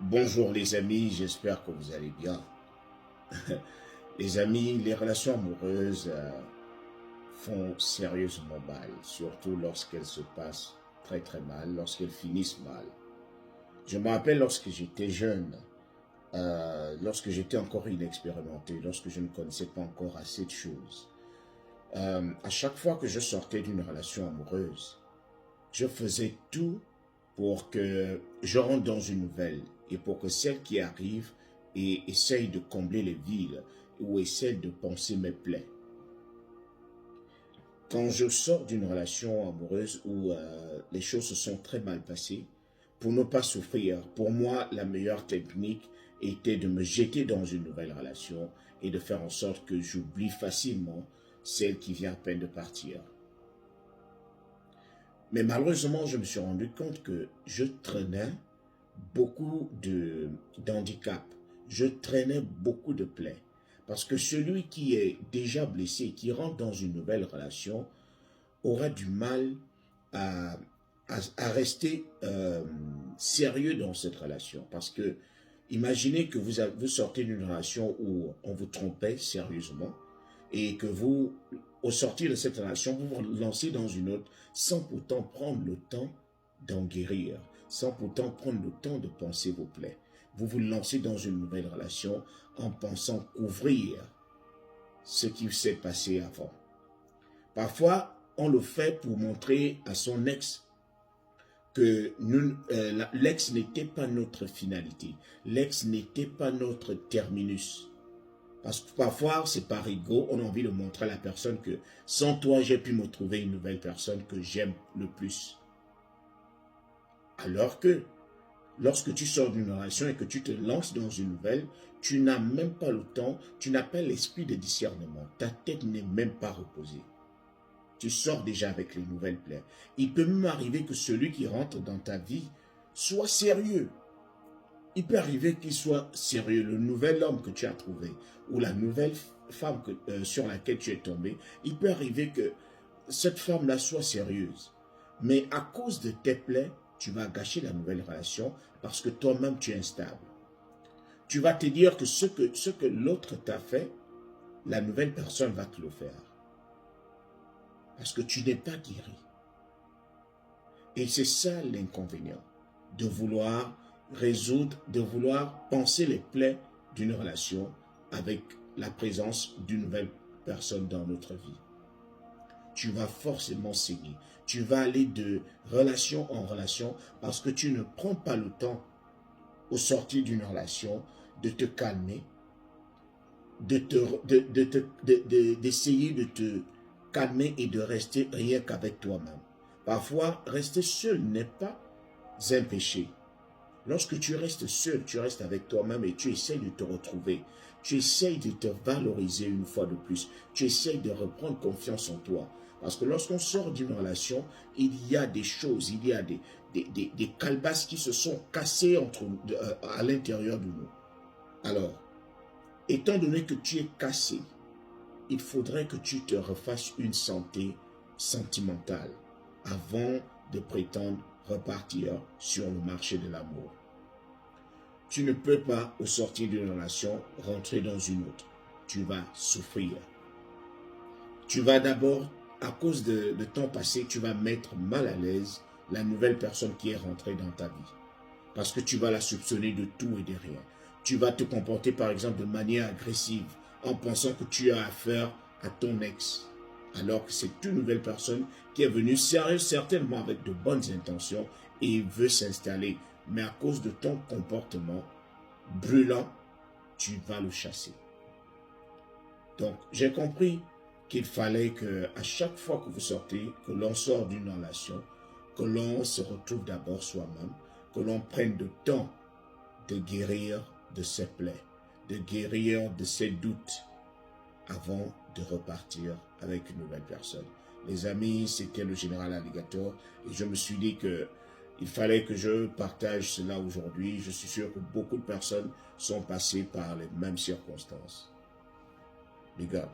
Bonjour les amis, j'espère que vous allez bien. Les amis, les relations amoureuses font sérieusement mal, surtout lorsqu'elles se passent très très mal, lorsqu'elles finissent mal. Je me rappelle lorsque j'étais jeune, lorsque j'étais encore inexpérimenté, lorsque je ne connaissais pas encore assez de choses. À chaque fois que je sortais d'une relation amoureuse, je faisais tout pour que je rentre dans une nouvelle et pour que celle qui arrive et essaye de combler les vides ou essaye de penser mes plaies. Quand je sors d'une relation amoureuse où les choses se sont très mal passées, pour ne pas souffrir, pour moi, la meilleure technique était de me jeter dans une nouvelle relation et de faire en sorte que j'oublie facilement celle qui vient à peine de partir. Mais malheureusement, je me suis rendu compte que je traînais beaucoup d'handicap. Je traînais beaucoup de plaies. Parce que celui qui est déjà blessé, qui rentre dans une nouvelle relation, aura du mal à, à rester sérieux dans cette relation. Parce que imaginez que vous sortez d'une relation où on vous trompait sérieusement et que vous, au sortir de cette relation, vous vous lancez dans une autre sans pourtant prendre le temps d'en guérir, sans pourtant prendre le temps de penser vos plaies. Vous vous lancez dans une nouvelle relation en pensant couvrir ce qui s'est passé avant. Parfois, on le fait pour montrer à son ex que l'ex n'était pas notre finalité. L'ex n'était pas notre terminus. Parce que parfois, c'est par ego, on a envie de montrer à la personne que sans toi, j'ai pu me trouver une nouvelle personne que j'aime le plus. Alors que lorsque tu sors d'une relation et que tu te lances dans une nouvelle, tu n'as même pas le temps, tu n'as pas l'esprit de discernement. Ta tête n'est même pas reposée. Tu sors déjà avec les nouvelles plaies. Il peut même arriver que celui qui rentre dans ta vie soit sérieux. Il peut arriver qu'il soit sérieux, le nouvel homme que tu as trouvé ou la nouvelle femme sur laquelle tu es tombé. Il peut arriver que cette femme-là soit sérieuse. Mais à cause de tes plaies, tu vas gâcher la nouvelle relation parce que toi-même tu es instable. Tu vas te dire que ce que l'autre t'a fait, la nouvelle personne va te le faire. Parce que tu n'es pas guéri. Et c'est ça l'inconvénient de vouloir résoudre, de vouloir penser les plaies d'une relation avec la présence d'une nouvelle personne dans notre vie. Tu vas forcément saigner. Tu vas aller de relation en relation parce que tu ne prends pas le temps au sortir d'une relation de te calmer, d'essayer de te calmer et de rester rien qu'avec toi-même. Parfois, rester seul n'est pas un péché. Lorsque tu restes seul, tu restes avec toi-même et tu essaies de te retrouver. Tu essaies de te valoriser une fois de plus. Tu essaies de reprendre confiance en toi. Parce que lorsqu'on sort d'une relation, il y a des choses, il y a des calebasses qui se sont cassées à l'intérieur de nous. Alors, étant donné que tu es cassé, il faudrait que tu te refasses une santé sentimentale avant de prétendre repartir sur le marché de l'amour. Tu ne peux pas, au sortir d'une relation, rentrer dans une autre. Tu vas souffrir. Tu vas d'abord, à cause de ton passé, tu vas mettre mal à l'aise la nouvelle personne qui est rentrée dans ta vie. Parce que tu vas la soupçonner de tout et de rien. Tu vas te comporter par exemple de manière agressive en pensant que tu as affaire à ton ex. Alors que c'est une nouvelle personne qui est venue certainement avec de bonnes intentions et veut s'installer. Mais à cause de ton comportement brûlant, tu vas le chasser. Donc, j'ai compris qu'il fallait qu'à chaque fois que vous sortez, que l'on sort d'une relation, que l'on se retrouve d'abord soi-même, que l'on prenne le temps de guérir de ses plaies, de guérir de ses doutes avant de repartir avec une nouvelle personne. Les amis, c'était le général Alligator et je me suis dit que il fallait que je partage cela aujourd'hui. Je suis sûr que beaucoup de personnes sont passées par les mêmes circonstances. Les gars.